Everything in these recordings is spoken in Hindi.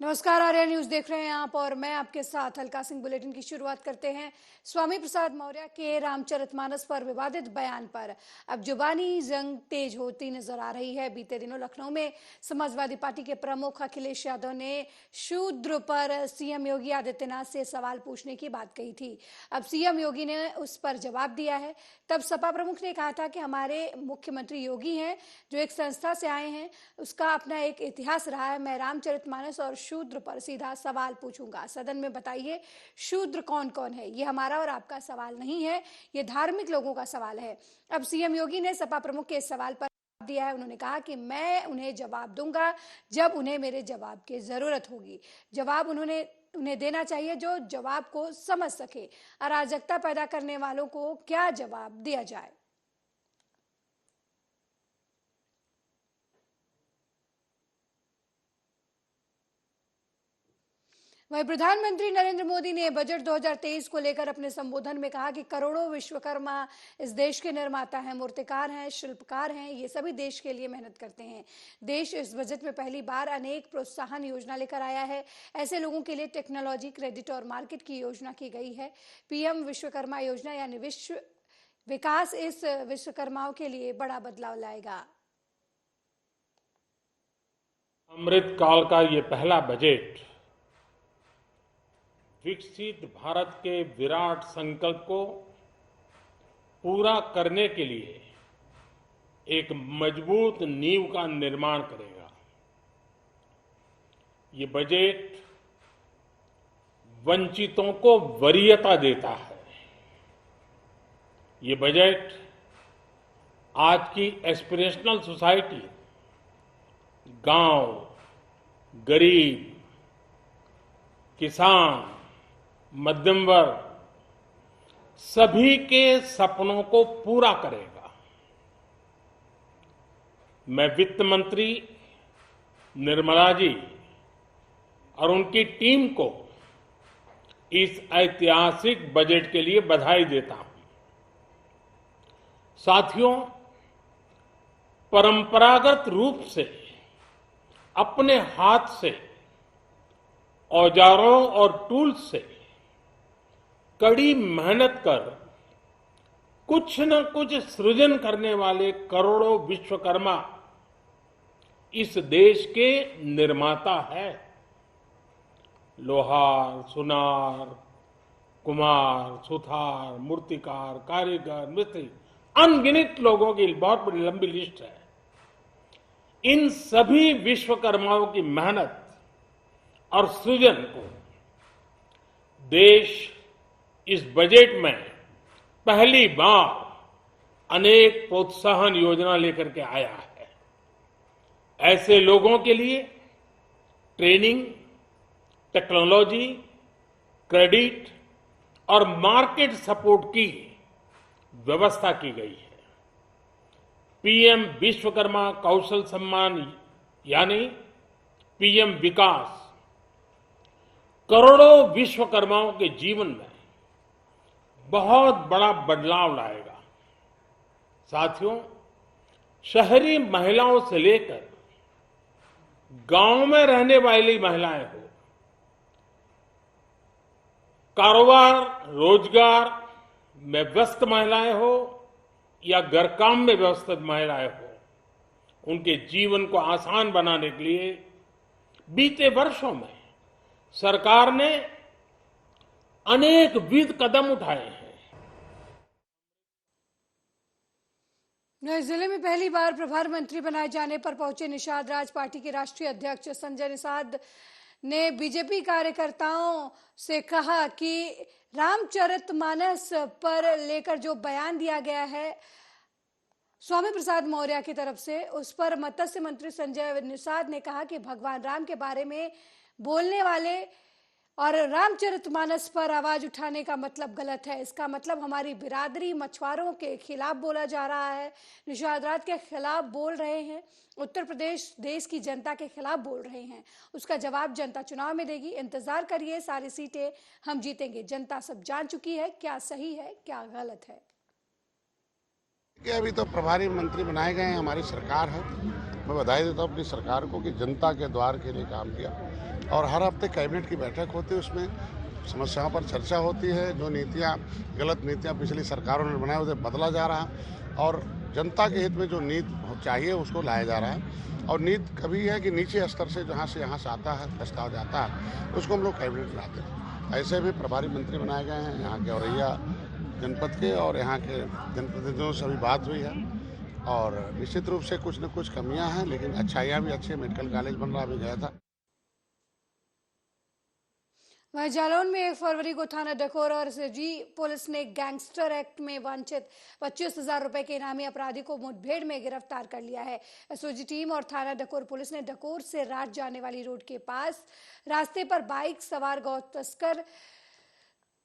नमस्कार, आर्या न्यूज देख रहे हैं आप और मैं आपके साथ हल्का सिंह। बुलेटिन की शुरुआत करते हैं स्वामी प्रसाद मौर्य के रामचरितमानस पर विवादित बयान पर। अब जुबानी जंग तेज होती नजर आ रही है। बीते दिनों लखनऊ में समाजवादी पार्टी के प्रमुख अखिलेश यादव ने शूद्र पर सीएम योगी आदित्यनाथ से सवाल पूछने की बात कही थी। अब सीएम योगी ने उस पर जवाब दिया है। तब सपा प्रमुख ने कहा था कि हमारे मुख्यमंत्री योगी हैं, जो एक संस्था से आए हैं, उसका अपना एक इतिहास रहा है। मैं रामचरितमानस और शूद्र पर सीधा सवाल पूछूंगा। सदन में बताइए, शूद्र कौन कौन है? ये हमारा और आपका सवाल नहीं है, ये धार्मिक लोगों का सवाल है। अब सीएम योगी ने सपा प्रमुख के इस सवाल पर दिया है। उन्होंने कहा कि मैं उन्हें जवाब दूंगा जब उन्हें मेरे जवाब की जरूरत होगी। जवाब उन्हें देना चाहिए जो जवाब को समझ सके। अराजकता पैदा करने वालों को क्या जवाब दिया जाए? वहीं प्रधानमंत्री नरेंद्र मोदी ने बजट 2023 को लेकर अपने संबोधन में कहा कि करोड़ों विश्वकर्मा इस देश के निर्माता हैं, मूर्तिकार हैं, शिल्पकार हैं। ये सभी देश के लिए मेहनत करते हैं। देश इस बजट में पहली बार अनेक प्रोत्साहन योजना लेकर आया है। ऐसे लोगों के लिए टेक्नोलॉजी, क्रेडिट और मार्केट की योजना की गई है। पीएम विश्वकर्मा योजना यानी विश्व विकास इस विश्वकर्माओं के लिए बड़ा बदलाव लाएगा। अमृत काल का ये पहला बजट विकसित भारत के विराट संकल्प को पूरा करने के लिए एक मजबूत नींव का निर्माण करेगा। ये बजट वंचितों को वरीयता देता है। ये बजट आज की एस्पिरेशनल सोसाइटी, गांव, गरीब, किसान, मध्यम वर्ग, सभी के सपनों को पूरा करेगा। मैं वित्त मंत्री निर्मला जी और उनकी टीम को इस ऐतिहासिक बजट के लिए बधाई देता हूं। साथियों, परंपरागत रूप से अपने हाथ से औजारों और टूल्स से कड़ी मेहनत कर कुछ न कुछ सृजन करने वाले करोड़ों विश्वकर्मा इस देश के निर्माता है। लोहार, सुनार, कुम्हार, सुथार, मूर्तिकार, कारीगर, मिस्त्री, अनगिनत लोगों की बहुत बड़ी लंबी लिस्ट है। इन सभी विश्वकर्माओं की मेहनत और सृजन को देश इस बजट में पहली बार अनेक प्रोत्साहन योजना लेकर के आया है। ऐसे लोगों के लिए ट्रेनिंग, टेक्नोलॉजी, क्रेडिट और मार्केट सपोर्ट की व्यवस्था की गई है। पीएम विश्वकर्मा कौशल सम्मान यानी पीएम विकास करोड़ों विश्वकर्माओं के जीवन में बहुत बड़ा बदलाव लाएगा। साथियों, शहरी महिलाओं से लेकर गांव में रहने वाली महिलाएं हो, कारोबार, रोजगार में व्यस्त महिलाएं हो या घर काम में व्यस्त महिलाएं हो, उनके जीवन को आसान बनाने के लिए बीते वर्षों में सरकार ने अनेकविध कदम उठाए हैं। नए जिले में पहली बार प्रभार मंत्री बनाए जाने पर पहुंचे निषाद राज। पार्टी के राष्ट्रीय अध्यक्ष संजय निषाद ने बीजेपी कार्यकर्ताओं से कहा कि रामचरितमानस पर लेकर जो बयान दिया गया है स्वामी प्रसाद मौर्य की तरफ से, उस पर मत्स्य मंत्री संजय निषाद ने कहा कि भगवान राम के बारे में बोलने वाले और रामचरितमानस पर आवाज उठाने का मतलब गलत है। इसका मतलब हमारी बिरादरी मछुआरों के खिलाफ बोला जा रहा है। निषाद राज के खिलाफ बोल रहे हैं। उत्तर प्रदेश देश की जनता के खिलाफ बोल रहे हैं। उसका जवाब जनता चुनाव में देगी। इंतजार करिए, सारी सीटें हम जीतेंगे। जनता सब जान चुकी है क्या सही है क्या गलत है। कि अभी तो प्रभारी मंत्री बनाए गए हैं, हमारी सरकार है। मैं बधाई देता हूँ अपनी सरकार को कि जनता के द्वार के लिए काम किया और हर हफ्ते कैबिनेट की बैठक होती है, उसमें समस्याओं पर चर्चा होती है। जो नीतियाँ, गलत नीतियाँ पिछली सरकारों ने बनाई उसे बदला जा रहा है और जनता के हित में जो नीति चाहिए उसको लाया जा रहा है। और नीति कभी है कि नीचे स्तर से जहाँ से आता है, प्रस्ताव जाता है, उसको हम लोग कैबिनेट में लाते हैं। ऐसे भी प्रभारी मंत्री बनाए गए हैं यहाँ के औरैया जनपद के, और यहाँ के जनप्रतिनिधियों से अभी बात हुई है और निश्चित रूप से कुछ न कुछ कमियां हैं, लेकिन अच्छाइयां भी अच्छी। मेडिकल कॉलेज बन रहा, अभी गया था। वहीं जालौन में 1 फरवरी को थाना डकोर और सिरजी पुलिस ने गैंगस्टर एक्ट में वांछित 25,000 रुपए के इनामी अपराधी को मुठभेड़ में गिरफ्तार कर लिया है। एसओजी टीम और थाना डकोर पुलिस ने डकोर से रात जाने वाली रोड के पास रास्ते पर बाइक सवार गौ तस्कर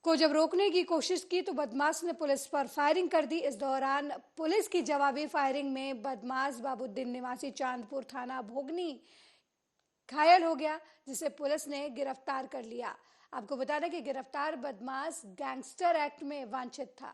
को जब रोकने की कोशिश की तो बदमाश ने पुलिस पर फायरिंग कर दी। इस दौरान पुलिस की जवाबी फायरिंग में बदमाश बाबुद्दीन निवासी चांदपुर थाना भोगनी घायल हो गया, जिसे पुलिस ने गिरफ्तार कर लिया। आपको बता दें कि गिरफ्तार बदमाश गैंगस्टर एक्ट में वांछित था।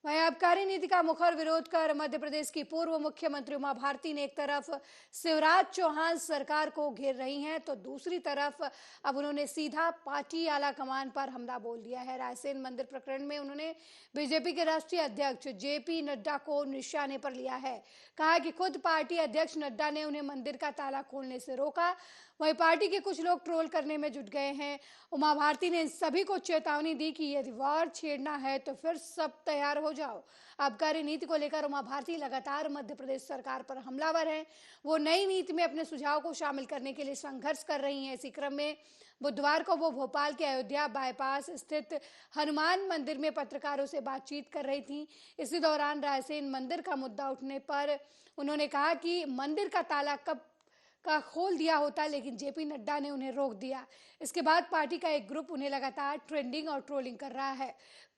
वहीं आबकारी नीति का मुखर विरोध कर मध्य प्रदेश की पूर्व मुख्यमंत्री उमा भारती ने एक तरफ शिवराज चौहान सरकार को घेर रही हैं तो दूसरी तरफ अब उन्होंने सीधा पार्टी आला कमान पर हमला बोल दिया है। रायसेन मंदिर प्रकरण में उन्होंने बीजेपी के राष्ट्रीय अध्यक्ष जेपी नड्डा को निशाने पर लिया है। कहा कि खुद पार्टी अध्यक्ष नड्डा ने उन्हें मंदिर का ताला खोलने से रोका, वहीं पार्टी के कुछ लोग ट्रोल करने में जुट गए हैं। उमा भारती ने इन सभी को चेतावनी दी कि यदि वार छेड़ना है तो फिर सब तैयार हो जाओ। आबकारी नीति को लेकर उमा भारती लगातार मध्य प्रदेश सरकार पर हमलावर हैं। वो नई नीति में अपने सुझाव को शामिल करने के लिए संघर्ष कर रही हैं। इसी क्रम में बुधवार को वो भोपाल के अयोध्या बाईपास स्थित हनुमान मंदिर में पत्रकारों से बातचीत कर रही थी। इसी दौरान रायसेन मंदिर का मुद्दा उठने पर उन्होंने कहा कि मंदिर का ताला कब का खोल दिया होता, लेकिन जेपी नड्डा ने उन्हें रोक दिया। इसके बाद पार्टी का एक ग्रुप उन्हें लगातार ट्रेंडिंग और ट्रोलिंग कर रहा है।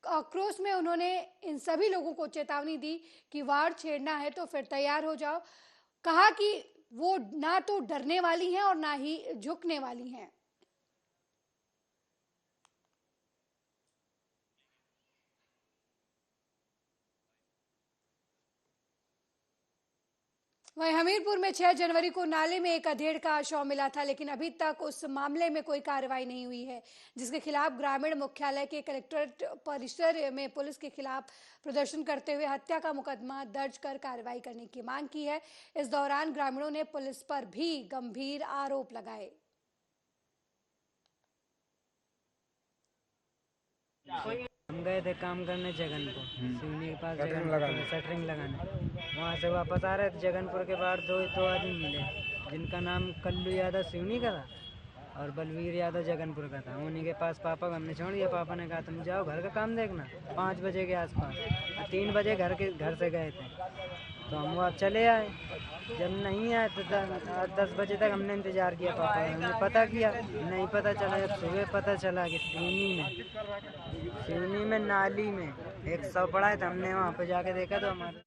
आक्रोश में उन्होंने इन सभी लोगों को चेतावनी दी कि वार छेड़ना है तो फिर तैयार हो जाओ। कहा कि वो ना तो डरने वाली हैं और ना ही झुकने वाली हैं। वहीं हमीरपुर में 6 जनवरी को नाले में एक अधेड़ का शव मिला था, लेकिन अभी तक उस मामले में कोई कार्रवाई नहीं हुई है, जिसके खिलाफ ग्रामीण मुख्यालय के कलेक्ट्रेट परिसर में पुलिस के खिलाफ प्रदर्शन करते हुए हत्या का मुकदमा दर्ज कर कार्रवाई करने की मांग की है। इस दौरान ग्रामीणों ने पुलिस पर भी गंभीर आरोप लगाए। हम गए थे काम करने जगनपुर, सिवनी के पास शटरिंग लगाने। वहाँ से वापस आ रहे थे, जगनपुर के बाहर दो आदमी मिले, जिनका नाम कल्लू यादव सिवनी का था और बलवीर यादव जगनपुर का था। उन्हीं के पास पापा को हमने छोड़ दिया। पापा ने कहा तुम जाओ घर का काम देखना। 5 बजे के आसपास, 3 बजे घर से गए थे तो हम वहाँ चले आए। जब नहीं आए तो 10 बजे तक हमने इंतज़ार किया। पापा हमने पता किया, नहीं पता चला। जब सुबह पता चला कि सिवनी में नाली में एक शव पड़ा है, तो हमने वहाँ पे जाके देखा तो हमारे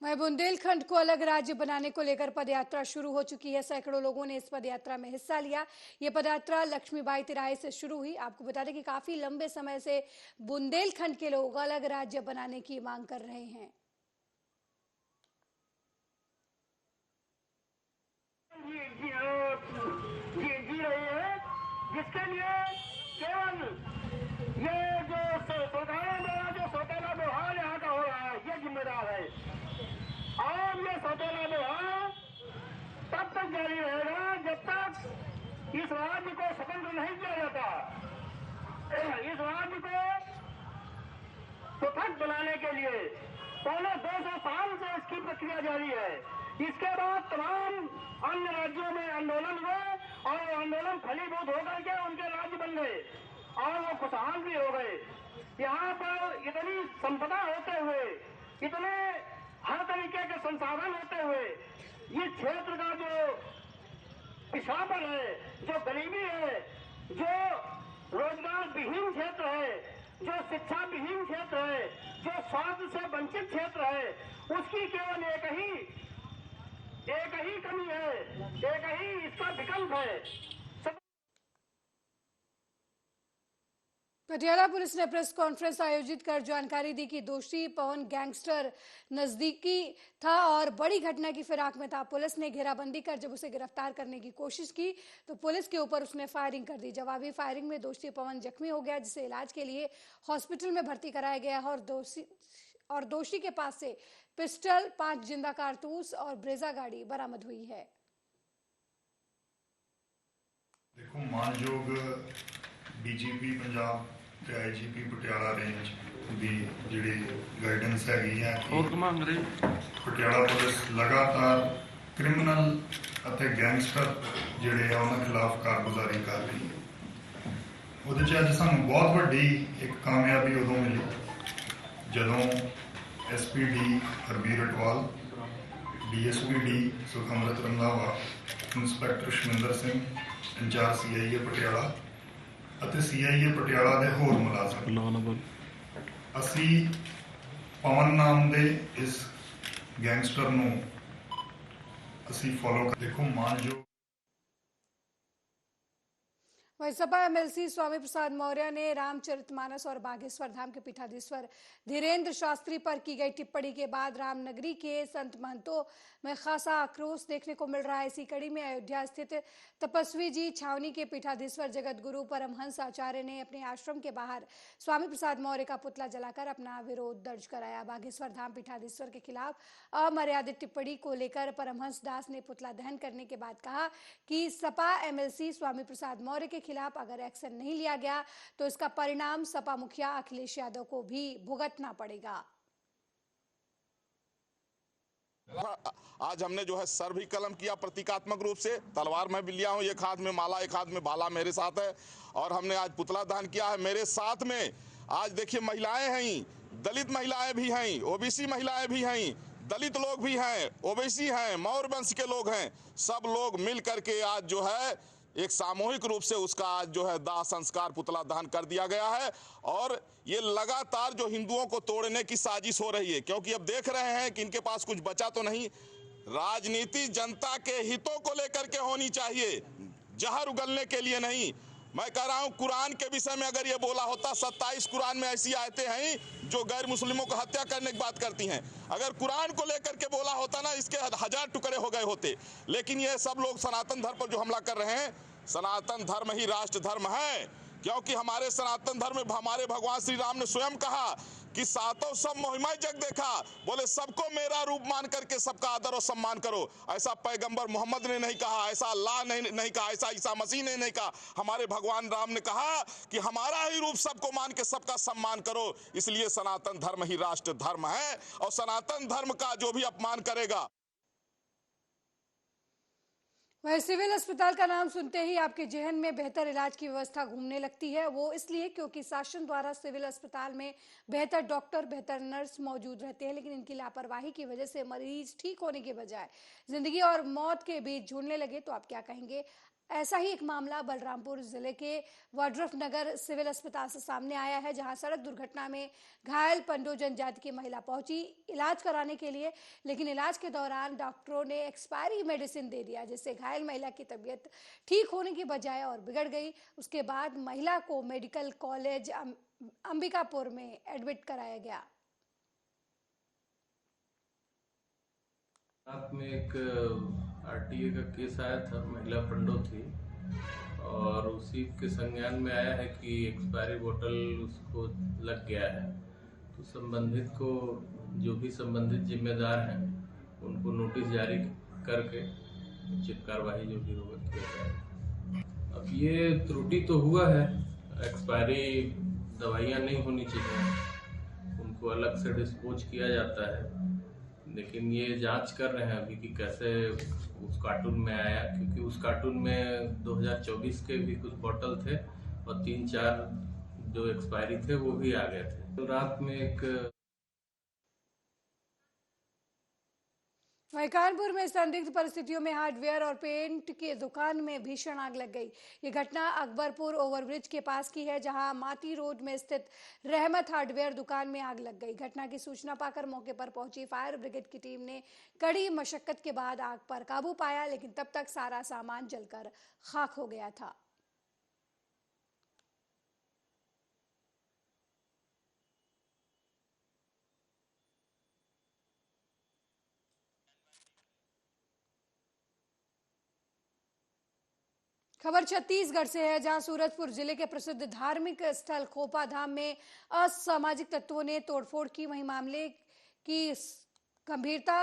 वहीं बुंदेलखंड को अलग राज्य बनाने को लेकर पदयात्रा शुरू हो चुकी है। सैकड़ों लोगों ने इस पदयात्रा में हिस्सा लिया। ये पदयात्रा लक्ष्मीबाई तिराहे से शुरू हुई। आपको बता दें कि काफी लंबे समय से बुंदेलखंड के लोग अलग राज्य बनाने की मांग कर रहे हैं। जिसके लिए केवल ये जो सरकारों द्वारा जो सौतेला व्यवहार यहाँ का हो रहा है, ये जिम्मेदार है। और ये सौतेला व्यवहार तब तक जारी रहेगा जब तक इस राज्य को स्वतंत्र नहीं किया जाता। इस राज्य को पृथक बनाने के लिए पहले 200 साल से इसकी प्रक्रिया जारी है। इसके बाद तमाम अन्य राज्यों में आंदोलन हुए और आंदोलन फलीभूत होकर के उनके राज्य बन गए और वो खुशहाल भी हो गए। यहाँ पर इतनी संपदा होते हुए, इतने हर तरीके के संसाधन होते हुए, ये क्षेत्र का जो पिछड़ापन है, जो गरीबी है, जो रोजगार विहीन क्षेत्र है, जो शिक्षा विहीन क्षेत्र है, जो स्वास्थ्य से वंचित क्षेत्र है, उसकी केवल एक ही एक ही कमी है, एक ही इसका विकल्प है। पटियाला पुलिस ने प्रेस कॉन्फ्रेंस आयोजित कर जानकारी दी कि दोषी पवन गैंगस्टर नजदीकी था और बड़ी घटना की फिराक में था। पुलिस ने घेराबंदी कर जब उसे गिरफ्तार करने की कोशिश की तो पुलिस के ऊपर उसने फायरिंग कर दी। जवाबी फायरिंग में दोषी पवन जख्मी हो गया, जिसे इलाज के लिए हॉस्पिटल में भर्ती कराया गया और दोषी के पास से पिस्टल, 5 जिंदा कारतूस और ब्रेजा गाड़ी बरामद हुई है। देखो, मानयोग डीजीपी पंजाब ਤੇ आईजीपी ਪਟਿਆਲਾ ਰੇਂਜ ਦੀ ਜਿਹੜੀ ਗਾਈਡੈਂਸ ਹੈਗੀ ਹੈ ਕਿ ਪਟਿਆਲਾ ਪੁਲਿਸ ਲਗਾਤਾਰ ਕ੍ਰਿਮੀਨਲ ਅਤੇ ਗੈਂਗਸਟਰ ਜਿਹੜੇ ਆ ਉਹਨਾਂ ਖਿਲਾਫ ਕਾਰਗੁਜ਼ਾਰੀ ਕਰ ਰਹੀ ਹੈ। ਉਹਦੇ 'ਚ ਅੱਜ ਸਾਨੂੰ ਬਹੁਤ ਵੱਡੀ ਇੱਕ ਕਾਮਯਾਬੀ ਉਦੋਂ ਮਿਲੀ ਜਦੋਂ SPD Harbir Atwal, DSPD Sukhamrit Randhawa, inspector Shaminder Singh incharge CIA Patiala ਅਤੇ ਸੀਆਈਏ ਪਟਿਆਲਾ ਦੇ ਹੋਰ ਮੁਲਾਜ਼ਮ ਅਸੀਂ ਪਵਨ ਨਾਮ ਦੇ ਇਸ ਗੈਂਗਸਟਰ ਨੂੰ ਅਸੀਂ ਫੋਲੋ ਕਰ। ਦੇਖੋ, ਮਾਨਯੋਗ वहीं सपा एमएलसी स्वामी प्रसाद मौर्य ने रामचरितमानस और बागेश्वर धाम के पीठाधीश्वर धीरेन्द्र शास्त्री पर की गई टिप्पणी के बाद रामनगरी के संत महंतों में खासा आक्रोश देखने को मिल रहा है। इसी कड़ी में अयोध्या स्थित तपस्वी जी छावनी के पीठाधीश्वर जगत गुरु परमहंस आचार्य ने अपने आश्रम के बाहर स्वामी प्रसाद मौर्य का पुतला जलाकर अपना विरोध दर्ज कराया। बागेश्वर धाम पीठाधीश्वर के खिलाफ अमर्यादित टिप्पणी को लेकर परमहंस दास ने पुतला दहन करने के बाद कहा कि सपा एमएलसी स्वामी प्रसाद मौर्य के खिलाफ अगर एक्शन नहीं लिया गया तो इसका परिणाम सपा मुखिया अखिलेश यादव को भी भुगतना पड़ेगा। आज हमने जो है सर भी कलम किया प्रतीकात्मक रूप से, तलवार मैं भी लिया हूं, एक हाथ में माला एक हाथ में भाला मेरे साथ है और हमने आज पुतला दहन किया है। मेरे साथ में आज देखिए महिलाएं हैं, दलित महिलाएं भी हैं, ओबीसी महिलाएं भी हैं, दलित लोग भी हैं, ओबीसी हैं, मौर्य वंश के लोग हैं। सब लोग मिल करके आज जो है एक सामूहिक रूप से उसका आज जो है दाह संस्कार पुतला दहन कर दिया गया है। और ये लगातार जो हिंदुओं को तोड़ने की साजिश हो रही है, क्योंकि अब देख रहे हैं कि इनके पास कुछ बचा तो नहीं। राजनीति जनता के हितों को लेकर के होनी चाहिए, जहर उगलने के लिए नहीं। मैं कह रहा हूं, कुरान के विषय में अगर ये बोला होता, 27 कुरान में ऐसी आयतें हैं जो गैर मुस्लिमों को हत्या करने की बात करती हैं। अगर कुरान को लेकर के बोला होता ना, इसके 1000 टुकड़े हो गए होते। लेकिन ये सब लोग सनातन धर्म पर जो हमला कर रहे हैं, सनातन धर्म ही राष्ट्र धर्म है, क्योंकि हमारे सनातन धर्म में हमारे भगवान श्री राम ने स्वयं कहा कि सातों सब महिमा जग देखा, बोले सबको मेरा रूप मान करके सबका आदर और सम्मान करो। ऐसा पैगंबर मोहम्मद ने नहीं कहा, ऐसा अल्लाह ने नहीं कहा, ऐसा ईसा मसीह ने नहीं कहा। हमारे भगवान राम ने कहा कि हमारा ही रूप सबको मान के सबका सम्मान करो। इसलिए सनातन धर्म ही राष्ट्र धर्म है और सनातन धर्म का जो भी अपमान करेगा। वह सिविल अस्पताल का नाम सुनते ही आपके जहन में बेहतर इलाज की व्यवस्था घूमने लगती है। वो इसलिए क्योंकि शासन द्वारा सिविल अस्पताल में बेहतर डॉक्टर, बेहतर नर्स मौजूद रहते हैं, लेकिन इनकी लापरवाही की वजह से मरीज ठीक होने के बजाय जिंदगी और मौत के बीच झूलने लगे। तो आप क्या कहेंगे? ऐसा ही एक मामला बलरामपुर जिले के वड्रफ नगर सिविल अस्पताल से सामने आया है, जहां सड़क दुर्घटना में घायल पंडो जनजाति की महिला पहुंची इलाज कराने के लिए, लेकिन इलाज के दौरान डॉक्टरों ने एक्सपायरी मेडिसिन दे दिया, जिससे घायल महिला की तबीयत ठीक होने की बजाय और बिगड़ गई। उसके बाद महिला को मेडिकल कॉलेज अंबिकापुर में एडमिट कराया गया। रात में एक आरटीए का केस आया था, महिला पंडो थी और उसी के संज्ञान में आया है कि एक्सपायरी बोतल उसको लग गया है। तो संबंधित को, जो भी संबंधित जिम्मेदार हैं, उनको नोटिस जारी करके उचित कार्रवाई जो भी होगा किया जाएगा। अब ये त्रुटि तो हुआ है, एक्सपायरी दवाइयाँ नहीं होनी चाहिए, उनको अलग से डिस्पोज किया जाता है, लेकिन ये जांच कर रहे हैं अभी कि कैसे उस कार्टून में आया, क्योंकि उस कार्टून में 2024 के भी कुछ बॉटल थे और 3-4 जो एक्सपायरी थे वो भी आ गए थे। तो रात में एक वहीं कानपुर में संदिग्ध परिस्थितियों में हार्डवेयर और पेंट की दुकान में भीषण आग लग गई। ये घटना अकबरपुर ओवरब्रिज के पास की है, जहां माटी रोड में स्थित रहमत हार्डवेयर दुकान में आग लग गई। घटना की सूचना पाकर मौके पर पहुंची फायर ब्रिगेड की टीम ने कड़ी मशक्कत के बाद आग पर काबू पाया, लेकिन तब तक सारा सामान जलकर खाक हो गया था। खबर छत्तीसगढ़ से है, जहां सूरजपुर जिले के प्रसिद्ध धार्मिक स्थल खोपा धाम में असामाजिक तत्वों ने तोड़फोड़ की। वहीं मामले की गंभीरता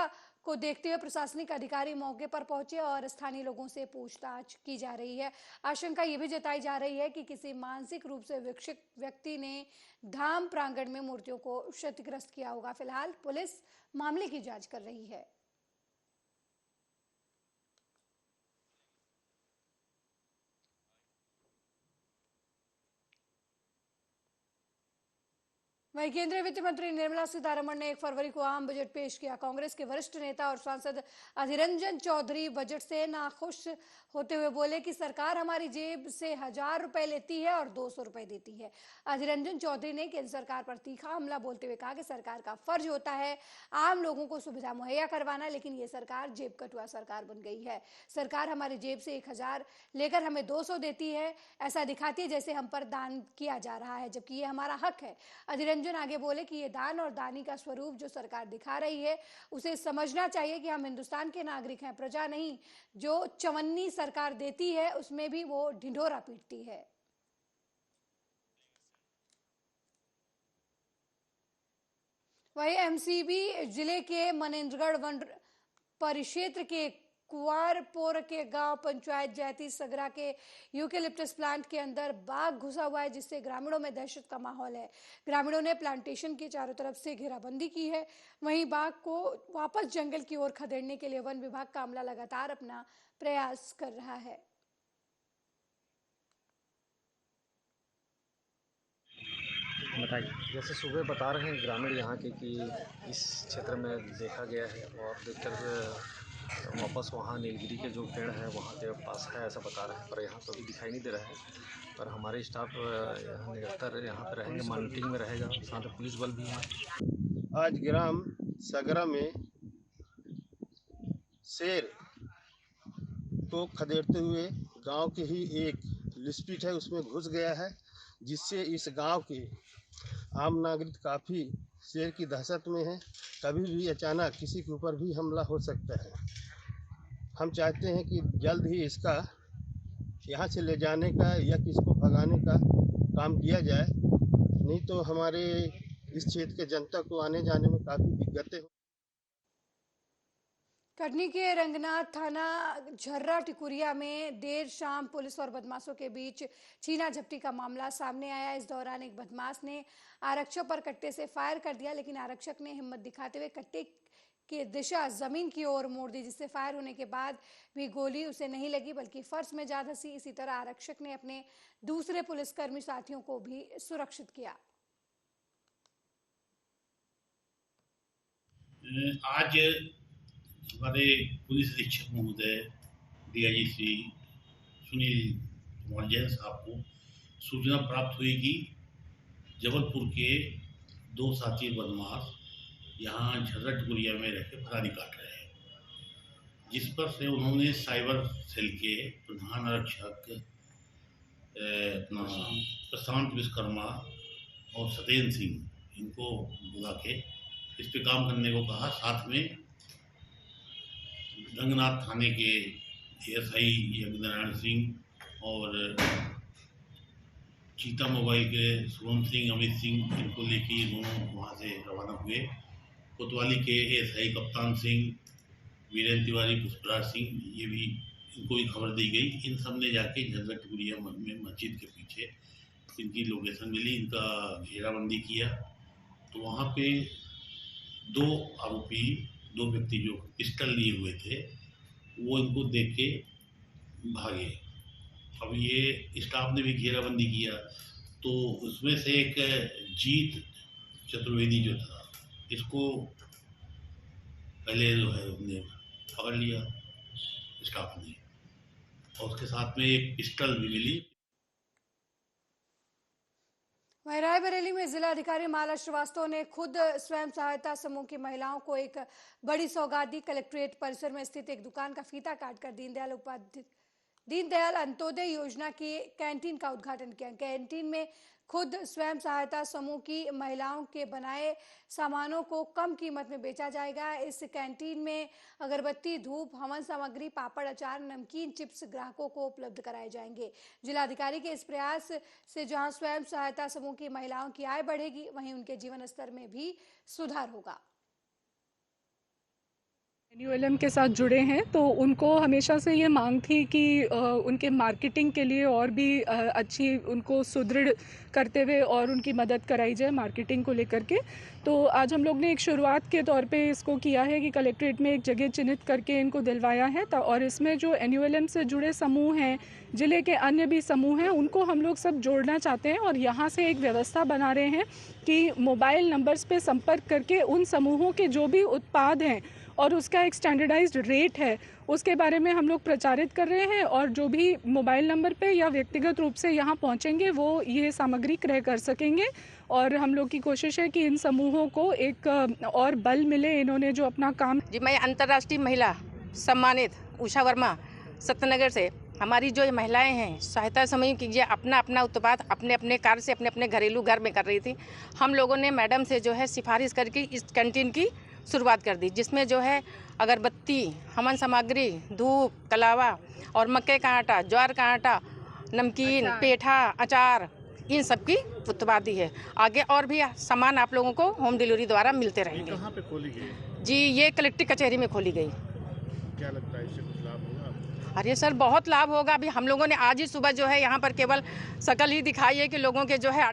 को देखते हुए प्रशासनिक अधिकारी मौके पर पहुंचे और स्थानीय लोगों से पूछताछ की जा रही है। आशंका यह भी जताई जा रही है कि किसी मानसिक रूप से विक्षिप्त व्यक्ति ने धाम प्रांगण में मूर्तियों को क्षतिग्रस्त किया होगा। फिलहाल पुलिस मामले की जांच कर रही है। वहीं केंद्रीय वित्त मंत्री निर्मला सीतारमण ने 1 फरवरी को आम बजट पेश किया। कांग्रेस के वरिष्ठ नेता और सांसद अधीर रंजन चौधरी बजट से नाखुश होते हुए बोले कि सरकार हमारी जेब से 1000 रुपए लेती है और 200 रुपए देती है। अधीर रंजन चौधरी ने केंद्र सरकार पर तीखा हमला बोलते हुए कहा कि सरकार का फर्ज होता है आम लोगों को सुविधा मुहैया करवाना, लेकिन ये सरकार जेब कटुआ सरकार बन गई है। सरकार हमारी जेब से 1000 लेकर हमें 200 देती है, ऐसा दिखाती है जैसे हम पर दान किया जा रहा है, जबकि ये हमारा हक है। अधीर रंजन आगे बोले कि ये दान और दानी का स्वरूप जो सरकार दिखा रही है, उसे समझना चाहिए कि हम हिंदुस्तान के नागरिक हैं, प्रजा नहीं। जो चवन्नी सरकार देती है उसमें भी वो ढिंढोरा पीटती है। वहीं एमसीबी जिले के मनेन्द्रगढ़ वन परिक्षेत्र के कुंवरपोर के गांव पंचायत जैती सगरा के यूकेलिप्टस प्लांट के अंदर बाघ घुसा हुआ है, जिससे ग्रामीणों में दहशत का माहौल है। ग्रामीणों ने प्लांटेशन की चारों तरफ से घेराबंदी की है। वहीं बाघ को वापस जंगल की ओर खदेड़ने के लिए वन विभाग का अमला लगातार अपना प्रयास कर रहा है। बताइए। जैसे सुबह बता रहे हैं ग्रामीण यहाँ के कि इस क्षेत्र में देखा गया है और देखकर वापस वहाँ नीलगिरी के जो पेड़ है वहाँ के पास है ऐसा बता रहे हैं, पर यहाँ तो अभी दिखाई नहीं दे रहा है। पर हमारे स्टाफ यहाँ निरंतर यहाँ पर रहेंगे, मॉनिटरिंग में रहेगा, साथ में पुलिस बल भी है। आज ग्राम सगरा में शेर को खदेड़ते हुए गांव के ही एक लिस्पिट है उसमें घुस गया है, जिससे इस गांव के आम नागरिक काफ़ी शेर की दहशत में है। कभी भी अचानक किसी के ऊपर भी हमला हो सकता है। हम चाहते हैं कि जल्द ही इसका यहाँ से ले जाने का या किसको भगाने का काम किया जाए, नहीं तो हमारे इस क्षेत्र के जनता को आने जाने में काफ़ी दिक्कतें हो। कटनी के रंगनाथ थाना झर्रा टिकुरिया में देर शाम पुलिस और बदमाशों के बीच छीना झपटी का मामला सामने आया। इस दौरान एक बदमाश ने आरक्षक पर कट्टे से फायर कर दिया, लेकिन आरक्षक ने हिम्मत दिखाते हुए कट्टे की दिशा जमीन की ओर मोड़ दी, जिससे फायर होने के बाद भी गोली उसे नहीं लगी बल्कि फर्श में जा धंसी। इसी तरह आरक्षक ने अपने दूसरे पुलिसकर्मी साथियों को भी सुरक्षित किया। आज हमारे पुलिस अधीक्षक महोदय डीआईजी श्री सुनील कुमार जैन साहब को सूचना प्राप्त हुई कि जबलपुर के 2 साथी बदमाश यहाँ झर्रा टिकुरिया में रह के फरारी काट रहे हैं, जिस पर से उन्होंने साइबर सेल के प्रधान आरक्षक अपना प्रशांत विश्वकर्मा और सत्येंद्र सिंह इनको बुला के इस पे काम करने को कहा। साथ में रंगनाथ थाने के एएसआई यज्ञनारायण सिंह और चीता मोबाइल के शुभम सिंह, अमित सिंह, इनको लेके ये दोनों वहाँ से रवाना हुए। कोतवाली के एएसआई कप्तान सिंह, वीरेंद्र तिवारी, पुष्पराज सिंह, ये भी इनको भी खबर दी गई। इन सब ने जाके झर्रा टिकुरिया में मस्जिद के पीछे इनकी लोकेशन मिली, इनका घेराबंदी किया तो वहाँ पे 2 आरोपी, 2 व्यक्ति जो पिस्टल लिए हुए थे वो इनको देख के भागे। अब ये स्टाफ ने भी घेराबंदी किया तो उसमें से एक जीत चतुर्वेदी जो था, इसको पहले जो है उसने पकड़ लिया स्टाफ ने, और उसके साथ में एक पिस्टल भी मिली। वहीं रायबरेली में जिलाधिकारी माला श्रीवास्तव ने खुद स्वयं सहायता समूह की महिलाओं को एक बड़ी सौगात दी। कलेक्ट्रेट परिसर में स्थित एक दुकान का फीता काटकर दीनदयाल अंत्योदय योजना की कैंटीन का उद्घाटन किया। कैंटीन में खुद स्वयं सहायता समूह की महिलाओं के बनाए सामानों को कम कीमत में बेचा जाएगा। इस कैंटीन में अगरबत्ती, धूप, हवन सामग्री, पापड़, अचार, नमकीन, चिप्स ग्राहकों को उपलब्ध कराए जाएंगे। जिलाधिकारी के इस प्रयास से जहां स्वयं सहायता समूह की महिलाओं की आय बढ़ेगी, वहीं उनके जीवन स्तर में भी सुधार होगा। NULM के साथ जुड़े हैं तो उनको हमेशा से ये मांग थी कि उनके मार्केटिंग के लिए और भी अच्छी उनको सुदृढ़ करते हुए और उनकी मदद कराई जाए मार्केटिंग को लेकर के। तो आज हम लोग ने एक शुरुआत के तौर पे इसको किया है कि कलेक्ट्रेट में एक जगह चिन्हित करके इनको दिलवाया है। और इसमें जो NULM से जुड़े समूह हैं, ज़िले के अन्य भी समूह हैं, उनको हम लोग सब जोड़ना चाहते हैं और यहाँ से एक व्यवस्था बना रहे हैं कि मोबाइल नंबर्स पे संपर्क करके उन समूहों के जो भी उत्पाद हैं और उसका एक स्टैंडर्डाइज्ड रेट है उसके बारे में हम लोग प्रचारित कर रहे हैं, और जो भी मोबाइल नंबर पे या व्यक्तिगत रूप से यहाँ पहुँचेंगे वो ये सामग्री क्रय कर सकेंगे। और हम लोग की कोशिश है कि इन समूहों को एक और बल मिले। इन्होंने जो अपना काम जी, मैं अंतर्राष्ट्रीय महिला सम्मानित उषा वर्मा सत्यनगर से, हमारी जो ये महिलाएं हैं सहायता समूह की ये अपना अपना उत्पाद अपने अपने कार्य से अपने अपने घरेलू घर में कर रही थी। हम लोगों ने मैडम से जो है सिफारिश करके इस कैंटीन की शुरुआत कर दी, जिसमें जो है अगरबत्ती, हवन सामग्री, धूप, कलावा और मक्के का आटा, ज्वार का आटा, नमकीन, पेठा, अचार, इन सब की उत्पादी है। आगे और भी सामान आप लोगों को होम डिलीवरी द्वारा मिलते रहेंगे। कहाँ पे खोली गई जी, ये कलेक्ट्रेट कचहरी में खोली गई। क्या लगता है इससे कुछ लाभ होगा? अरे सर, बहुत लाभ होगा। अभी हम लोगों ने आज ही सुबह जो है यहाँ पर केवल शकल ही दिखाई है कि लोगों के जो है।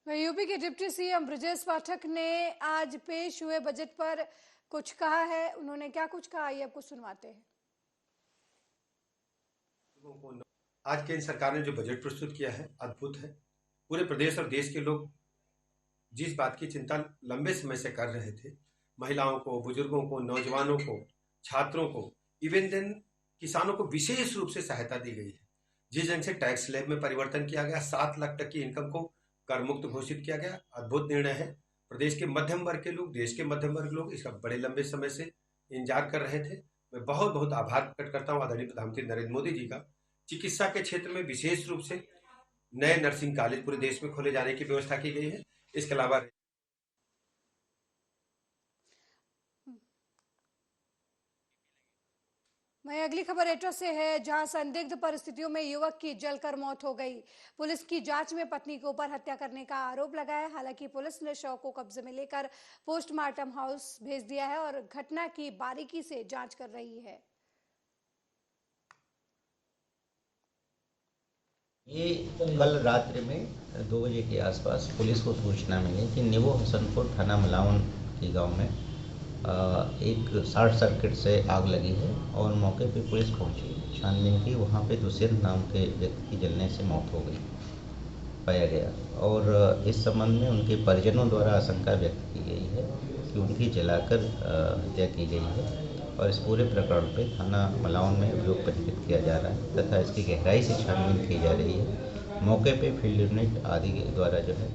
यूपी के डिप्टी CM ब्रजेश पाठक ने आज पेश हुए बजट पर कुछ कहा है। उन्होंने क्या कुछ कहा, ये आपको सुनवाते हैं। आज केंद्र सरकार ने जो बजट प्रस्तुत किया है अद्भुत है। पूरे प्रदेश और देश के लोग जिस बात की चिंता लंबे समय से कर रहे थे, महिलाओं को, बुजुर्गों को, नौजवानों को, छात्रों को, इवन देन किसानों को विशेष रूप से सहायता दी गई है। जिस ढंग से टैक्स स्लैब में परिवर्तन किया गया, 7 लाख तक की इनकम को कर मुक्त घोषित किया गया, अद्भुत निर्णय है। प्रदेश के मध्यम वर्ग के लोग, देश के मध्यम वर्ग लोग इसका बड़े लंबे समय से इंतजार कर रहे थे। मैं बहुत बहुत आभार प्रकट करता हूँ आदरणीय प्रधानमंत्री नरेंद्र मोदी जी का। चिकित्सा के क्षेत्र में विशेष रूप से नए नर्सिंग कॉलेज पूरे देश में खोले जाने की व्यवस्था की गई है। इसके अलावा वहीं अगली खबर एटा से है, जहां संदिग्ध परिस्थितियों में युवक की जलकर मौत हो गई। पुलिस की जांच में पत्नी के ऊपर हत्या करने का आरोप लगाया। हालांकि पुलिस ने शव को कब्जे में लेकर पोस्टमार्टम हाउस भेज दिया है और घटना की बारीकी से जांच कर रही है। ये कल रात्रि में 2 बजे के आसपास पुलिस को सूचना मिली कि निवो हसनपुर थाना मलावन के गांव में एक शॉर्ट सर्किट से आग लगी है और मौके पे पुलिस पहुंची, छानबीन की। वहाँ पे दुष्यंत नाम के व्यक्ति की जलने से मौत हो गई पाया गया। और इस संबंध में उनके परिजनों द्वारा आशंका व्यक्त की गई है कि उनकी जलाकर हत्या की गई है और इस पूरे प्रकरण पे थाना मलावन में अभियोग पंजीकृत किया जा रहा है तथा इसकी गहराई से छानबीन की जा रही है। मौके पे फील्ड यूनिट आदि के द्वारा जो है